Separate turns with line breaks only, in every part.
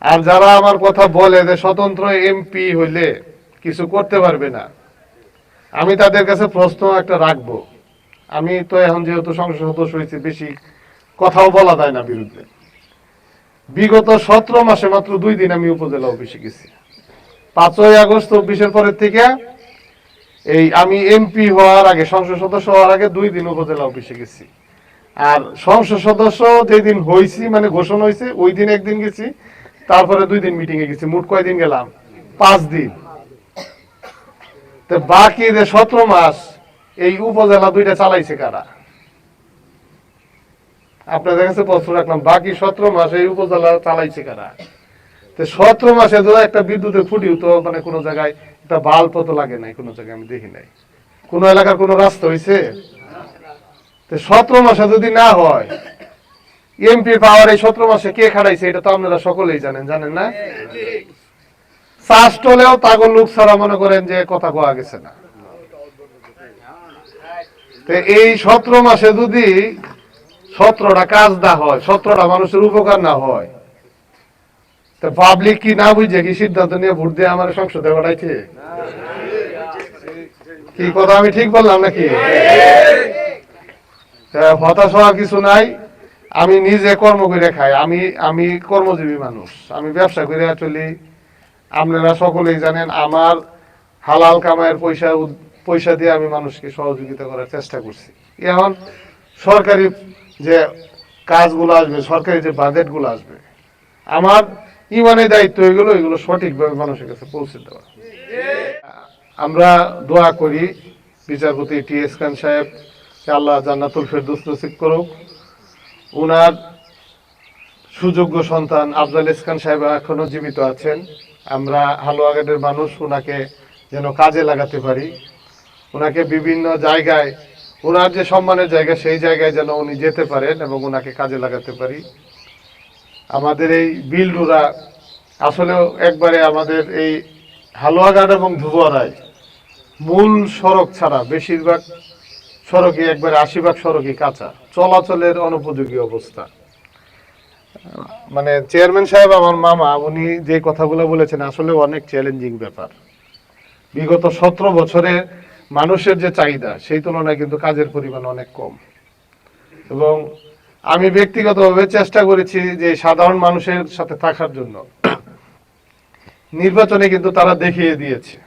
আর যারা আমার কথা বলে যে স্বতন্ত্র এমপি হইলে কিছু করতে পারবে না, আমি তাদের কাছে প্রশ্ন একটা রাখবো। আমি তো এখন যেহেতু সংসদ সদস্য হয়েছি, বেশি কথাও বলা যায় না বিরুদ্ধে। বিগত 17 মাসে মাত্র 2 দিন আমি উপজেলা অফিসে গেছি। 5ই আগস্ট 24-এর পরের থেকে এই আমি এমপি হওয়ার আগে, সংসদ সদস্য হওয়ার আগে 2 দিন উপজেলা অফিসে গেছি। আর সংসদ সদস্য যেদিন হয়েছি, মানে ঘোষণা হয়েছে, ওই দিন একদিন গেছি, তারপরে 2 দিন মিটিং এ গেছি। মোট কয়দিন গেলাম? 5 দিন। তো বাকি যে 17 মাস এই উপজেলা 2টা চালাইছে কারা? আপনাদের কাছে প্রশ্ন রাখলাম, বাকি 17 মাস এই উপজেলা চালাইছে কারা? তো 17 মাসে ধরো একটা বিদ্যুতের খুঁটিও তো মানে কোনো জায়গায় একটা বাল্ব তো লাগে নাই, কোনো জায়গায় আমি দেখি নাই। কোন এলাকার কোন রাস্তা হয়েছে? তো 17 মাসে যদি না হয়, এমপি পাওয়ার এই 17 মাসে কে খাড়াইছে এটা তো আপনারা সকলেই জানেন, জানেন না? চাষ টলেও তাগর লোক ছাড়া মনে করেন যে কথা কোয়া গেছে না। তো এই 17 মাসে যদি 17টা কাজ না হয়, 17টা মানুষের উপকার না হয়, তো পাবলিক কি না বুঝে কি সিদ্ধান্ত নিয়ে ভোট দিয়ে আমার সংসদে পাঠাইছে? কি কথা আমি ঠিক বললাম নাকি? হতাশ হওয়ার কিছু নাই। আমি নিজে কর্ম করে খাই, আমি কর্মজীবী মানুষ, আমি ব্যবসা করে চলি। আপনারা সকলেই জানেন আমার হালাল কামাইয়ের পয়সা দিয়ে আমি মানুষকে সহযোগিতা করার চেষ্টা করছি। এখন সরকারি যে কাজগুলো আসবে, সরকারি যে বাজেটগুলো আসবে, আমার ইমানের দায়িত্ব এগুলো সঠিকভাবে মানুষের কাছে পৌঁছে দেওয়া। আমরা দোয়া করি বিচারপতি টি.এস. খান সাহেব আল্লাহ জান্নাতুল ফেরদৌস নসিব করুক। উনার সুযোগ্য সন্তান আফজাল খান সাহেব এখনো জীবিত আছেন। আমরা হালুয়াঘাটের মানুষ উনাকে যেন কাজে লাগাতে পারি, উনাকে বিভিন্ন জায়গায়, ওনার যে সম্মানের জায়গা সেই জায়গায় যেন উনি যেতে পারেন এবং ওনাকে কাজে লাগাতে পারি। আমাদের এই বিলরুরা আসলেও একবারে আমাদের এই হালুয়াঘাট এবং ধুবুয়ারায় মূল সড়ক ছাড়া বেশিরভাগ সড়কই একবারে 80% সড়কই কাঁচা, চলাচলের অনুপযোগী অবস্থা। মানে চেয়ারম্যান সাহেব আমার মামা, উনি যে কথাগুলো বলেছেন আসলে অনেক চ্যালেঞ্জিং ব্যাপার। বিগত 17 বছরে মানুষের যে চাহিদা সেই তুলনায় কিন্তু কাজের পরিমাণ অনেক কম। এবং আমি ব্যক্তিগতভাবে চেষ্টা করেছি যে সাধারণ মানুষের সাথে থাকার জন্য। নির্বাচনে কিন্তু তারা দেখিয়ে দিয়েছে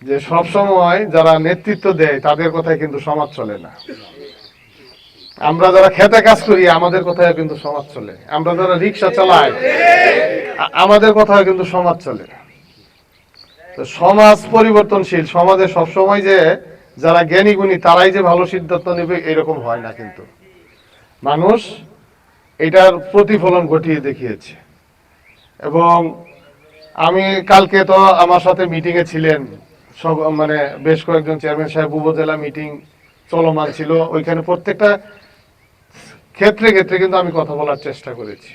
যে সবসময় যারা নেতৃত্ব দেয় তাদের কথায় কিন্তু সমাজ চলে না। আমরা যারা খেতে কাজ করি আমাদের কথায় কিন্তু সমাজ চলে, আমরা যারা রিক্সা চালাই আমাদের কথায় কিন্তু সমাজ চলে। তো সমাজ পরিবর্তনশীল, সমাজে সবসময় যে যারা জ্ঞানী গুণী তারাই যে ভালো সিদ্ধান্ত নেবে এরকম হয় না। কিন্তু মানুষ এটার প্রতিফলন ঘটিয়ে দেখিয়েছে। এবং আমি কালকে তো আমার সাথে মিটিংয়ে ছিলেন সব, মানে বেশ কয়েকজন চেয়ারম্যান সাহেব, উপজেলা মিটিং চলমান ছিল, ওইখানে প্রত্যেকটা ক্ষেত্রে ক্ষেত্রে কিন্তু আমি কথা বলার চেষ্টা করেছি,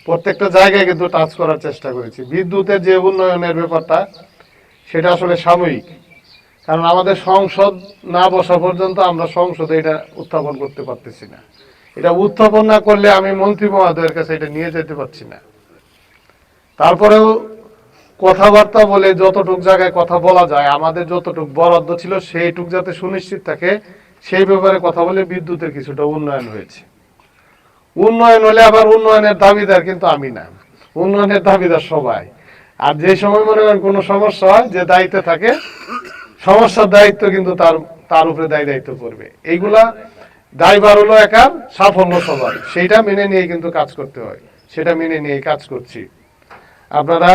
প্রত্যেকটা জায়গায় কিন্তু টাচ করার চেষ্টা করেছি। বিদ্যুতের যে উন্নয়নের ব্যাপারটা সেটা আসলে সাময়িক, কারণ আমাদের সংসদ না বসা পর্যন্ত আমরা সংসদে এটা উত্থাপন করতে পারতেছি না। এটা উত্থাপন না করলে আমি মন্ত্রী মহোদয়ের কাছে এটা নিয়ে যেতে পারছি না। তারপরেও কথাবার্তা বলে যতটুক জায়গায় কথা বলা যায়, আমাদের যতটুক বরাদ্দ ছিল সেইটুক যাতে সুনিশ্চিত থাকে সেই ব্যাপারে কথা বলে বিদ্যুতের কিছুটা উন্নয়ন হয়েছে। উন্নয়ন হলে আবার উন্নয়নের দাবিদার কিন্তু আমি না, উন্নয়নের দাবিদার সবাই। আর যে সময় মনে করেন কোনো সমস্যা হয়, যে দায়িত্বে থাকে সমস্যার দায়িত্ব কিন্তু তার উপরে দায়িত্ব করবে। এইগুলা দায়ভার হলো একার, সাফল্য সবার, সেইটা মেনে নিয়ে কিন্তু কাজ করতে হয়, সেটা মেনে নিয়ে কাজ করছি। আপনারা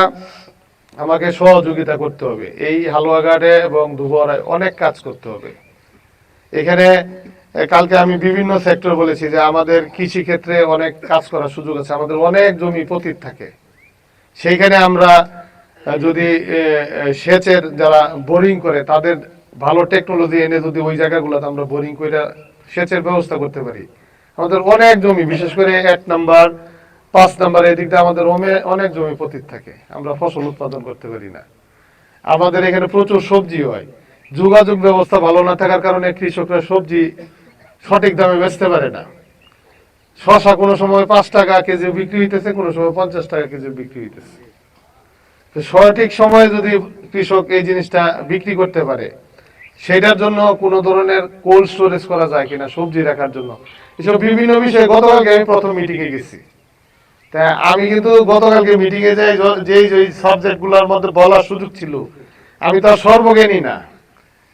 আমাকে সহযোগিতা করতে হবে, এই হালুয়াঘাটে এবং ধুবুয়ারায় অনেক কাজ করতে হবে। এখানে কালকে আমি বিভিন্ন সেক্টর বলেছি যে আমাদের কৃষি ক্ষেত্রে অনেক কাজ করার সুযোগ আছে, আমাদের অনেক জমি পতিত থাকে। সেইখানে আমরা যদি সেচের যারা বোরিং করে তাদের ভালো টেকনোলজি এনে যদি ওই জায়গাগুলোতে আমরা বোরিং করে সেচের ব্যবস্থা করতে পারি, আমাদের অনেক জমি, বিশেষ করে 1 নাম্বার 5 নাম্বার এদিক দিয়ে আমাদের অনেক জমি পতিত থাকে, আমরা ফসল উৎপাদন করতে পারি না। আমাদের এখানে প্রচুর সবজি হয়, যোগাযোগ ব্যবস্থা ভালো না থাকার কারণে কৃষকরা সবজি সঠিক দামে বেচতে পারে না। শশা কোনো সময় 5 টাকা কেজি বিক্রি হইতেছে, কোনো সময় 50 টাকা কেজি বিক্রি হইতেছে। তো সঠিক সময়ে যদি কৃষক এই জিনিসটা বিক্রি করতে পারে, সেটার জন্য কোনো ধরনের কোল্ড স্টোরেজ করা যায় কিনা, সবজি রাখার জন্য, এসব বিভিন্ন বিষয়ে গতকালকে আমি প্রথম মিটিংয়ে গেছি। তা আমি কিন্তু গতকালকে মিটিংয়ে যাই, যেই সাবজেক্টগুলোর মধ্যে বলার সুযোগ ছিল, আমি তো আর সর্বজ্ঞানী না,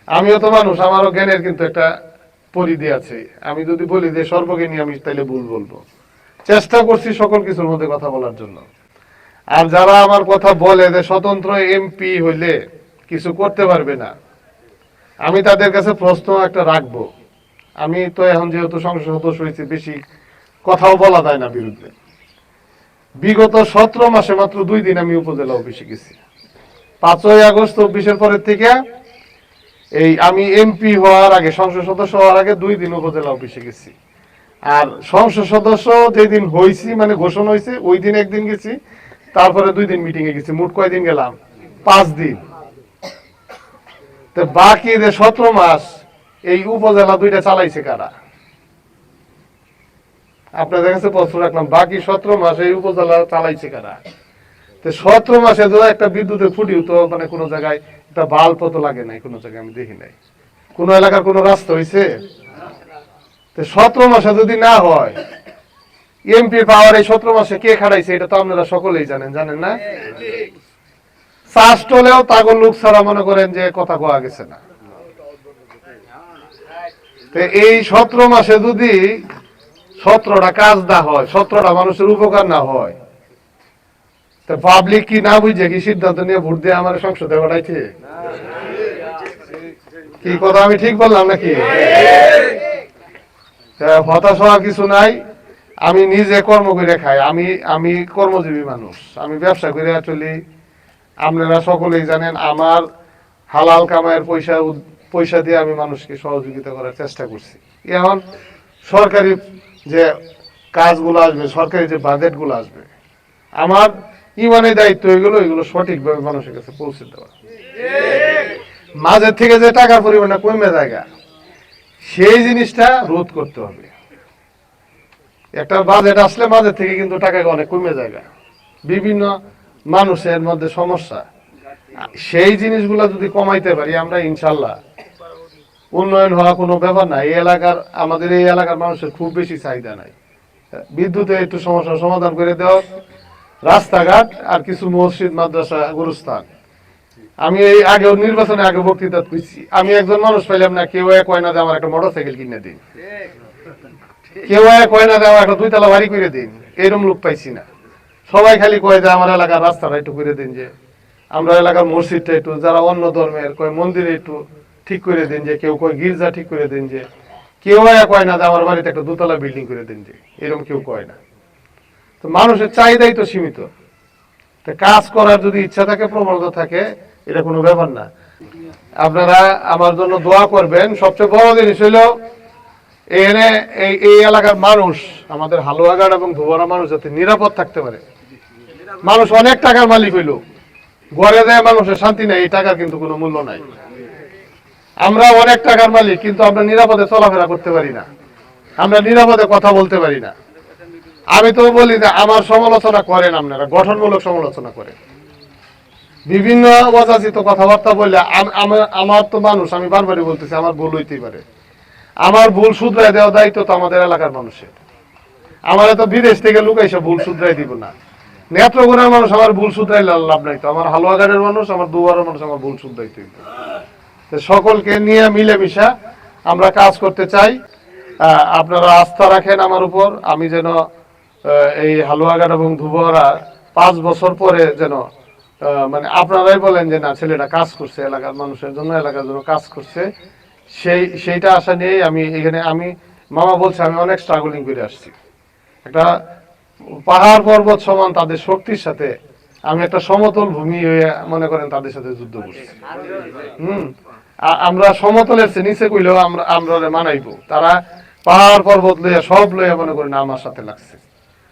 আমিও তো মানুষ, আমারও জ্ঞানের কিন্তু একটা পরিধি আছে। আমি যদি বলি যে সর্বজ্ঞানী, আমি তাইলে ভুল বলবো। চেষ্টা করছি সকল কিছুর মধ্যে কথা বলার জন্য। আর যারা আমার কথা বলে যে স্বতন্ত্র এমপি হইলে কিছু করতে পারবে না, আমি তাদের কাছে প্রশ্ন একটা রাখবো। আমি তো এখন যেহেতু সংসদ সদস্য হয়েছি, বেশি কথাও বলা যায় না বিরুদ্ধে। বিগত 17 মাসে মাত্র 2 দিন আমি উপজেলা অফিসে গেছি। 5ই আগস্ট 24-এর পরের থেকে এই আমি এমপি হওয়ার আগে, সংসদ সদস্য হওয়ার আগে 2 দিন উপজেলা অফিসে গেছি। আর সংসদ সদস্য যেদিন হয়েছি, মানে ঘোষণা হয়েছে, ওই দিন একদিন গেছি, তারপরে 2 দিন মিটিং এ গেছি। মোট কয়দিন গেলাম? 5 দিন। তো বাকি যে 17 মাস এই উপজেলা 2টা চালাইছে কারা? আপনাদের কাছে প্রশ্ন রাখলাম, বাকি 17 মাস এই উপজেলা চালাইছে কারা? তো 17 মাসে যদি একটা বিদ্যুতের খুঁটিও তো মানে কোনো জায়গায় একটা বাল্ব তো লাগে নাই, কোনো জায়গায় আমি দেখি নাই। কোন এলাকার কোনো রাস্তা হয়েছে? তো 17 মাসে যদি না হয়, এমপি পাওয়ার এই 17 মাসে কে খাড়াইছে, এটা তো আপনারা সকলেই জানেন, জানেন না? চাষ টলেও তাগর লোক ছাড়া মনে করেন যে কথা কোয়া গেছে না। তো এই 17 মাসে যদি 17টা কাজ না হয়, 17টা মানুষের উপকার না হয়, তো পাবলিক কি না বুঝে কি সিদ্ধান্ত নিয়ে ভোট দিয়ে আমার সংসদে পাঠাইছে? কি কথা আমি ঠিক বললাম নাকি? হতাশ হওয়ার কিছু নাই। আমি নিজে কর্ম করে খাই, আমি কর্মজীবী মানুষ, আমি ব্যবসা করে চলি। আপনারা সকলেই জানেন, আমার হালাল কামাইয়ের পয়সা দিয়ে আমি মানুষকে সহযোগিতা করার চেষ্টা করছি। এখন সরকারি যে কাজগুলো আসবে, সরকারি যে বাজেটগুলো আসবে, আমার ইমানের দায়িত্ব এগুলো সঠিকভাবে মানুষের কাছে পৌঁছে দেওয়া। মাঝের থেকে যে টাকার পরিমাণটা কমে জায়গা, সেই জিনিসটা রোধ করতে হবে। একটা বাজেট আসলে মাঝের থেকে কিন্তু টাকা অনেক কমে জায়গা, বিভিন্ন মানুষের মধ্যে সমস্যা, সেই জিনিসগুলো যদি কমাইতে পারি আমরা, ইনশাল্লাহ উন্নয়ন হওয়া কোনো ব্যাপার না। আমাদের এই এলাকার মানুষের খুব বেশি চাহিদা নাই। বিদ্যুতে একটু সমস্যার সমাধান করে দেওয়া, রাস্তাঘাট আর কিছু মসজিদ, মাদ্রাসা, গুরুস্থান। আমি এই আগেও নির্বাচনে আগে বক্তৃতা করছি, আমি একজন মানুষ পাইলাম না, কেউ কয় না যে আমার একটা মোটরসাইকেল কিনে দিন, কেউ কয় না যে আমার একটা 2 তলা বাড়ি করে দিন, এরকম লোক পাইছি না। সবাই খালি কয় যে আমার এলাকার রাস্তাটা একটু করে দিন, যে আমরা এলাকার মসজিদটা একটু, যারা অন্য ধর্মের কয় মন্দিরে একটু ঠিক করে দিন, যে কেউ কয় গির্জা ঠিক করে দিন, যে কেউ কয় না যে আমার বাড়িতে একটা 2 তলা বিল্ডিং করে দিন, যে এরকম কেউ কয় না। তো মানুষের চাহিদাই তো সীমিত। তো কাজ করার যদি ইচ্ছা থাকে, প্রবণতা থাকে, এটা কোনো ব্যাপার না। আপনারা আমার জন্য দোয়া করবেন। সবচেয়ে বড় জিনিস হলো এখানে এই এলাকার মানুষ, আমাদের হালুয়াঘাট এবং ধোবারা মানুষ যাতে নিরাপদ থাকতে পারে। মানুষ অনেক টাকার মালিক হইল, ঘরে দেয় মানুষের শান্তি নেই, এই টাকার কিন্তু কোনো মূল্য নাই। আমরা অনেক টাকার মালিক, কিন্তু আমরা নিরাপদে চলাফেরা করতে পারি না, আমরা নিরাপদে কথা বলতে পারি না। আমি তো বলি যে আমার সমালোচনা করেন আপনারা, গঠনমূলক সমালোচনা করেন, বিভিন্ন অযাচিত কথাবার্তা বললে আমার তো মানুষ, আমি বারবারই বলতেছি, আমার ভুল হইতেই পারে। আমার ভুল শুধরাই দেওয়া দায়িত্ব তো আমাদের এলাকার মানুষের। আমার তো বিদেশ থেকে লোক এসে ভুল শুধরাই দিব না। নেত্রকোনার মানুষ আমার ভুল শুধরাই লাভ নাই তো, আমার হালুয়াঘাটের মানুষ, আমার দুয়ারের মানুষ আমার ভুল শুধরাইতে হইতো। সকলকে নিয়ে মিলেমিশা আমরা কাজ করতে চাই। আপনারা আস্থা রাখেন আমার উপর, আমি যেন এই হালুয়াঘাট এবং ধুবরা 5 বছর পরে যেন মানে আপনারাই বলেন যে না, ছেলেটা কাজ করছে, এলাকার মানুষের জন্য, এলাকার জন্য কাজ করছে, সেইটা আশা নিয়েই আমি এখানে। আমি মামা বলছে আমি অনেক স্ট্রাগলিং করে আসছি। একটা পাহাড় পর্বত সমান তাদের শক্তির সাথে আমি একটা সমতল ভূমি হয়ে মনে করেন তাদের সাথে যুদ্ধ করছি। আমরা সমতলের নিচে কইলেও আমরা মানাইবো, তারা পাহাড় পর্বত লইয়া সব লইয়া মনে করেন আমার সাথে লাগছে।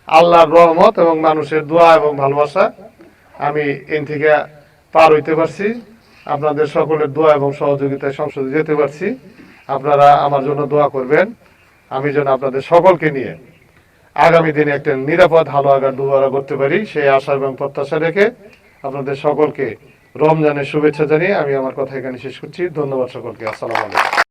আল্লাহর রহমত এবং মানুষের দোয়া এবং ভালোবাসা আমি এন থেকে পার হইতে পারছি। আপনাদের সকলের দোয়া এবং সহযোগিতায় সংসদে যেতে পারছি। আপনারা আমার জন্য দোয়া করবেন, আমি যেন আপনাদের সকলকে নিয়ে আগামী দিনে একটা নিরাপদ হালুয়া আগার দুয়ারা করতে পারি, সেই আশা এবং প্রত্যাশা রেখে আপনাদের সকলকে রমজানের শুভেচ্ছা জানিয়ে আমি আমার কথা এখানে শেষ করছি। ধন্যবাদ সকলকে। আসসালামু আলাইকুম।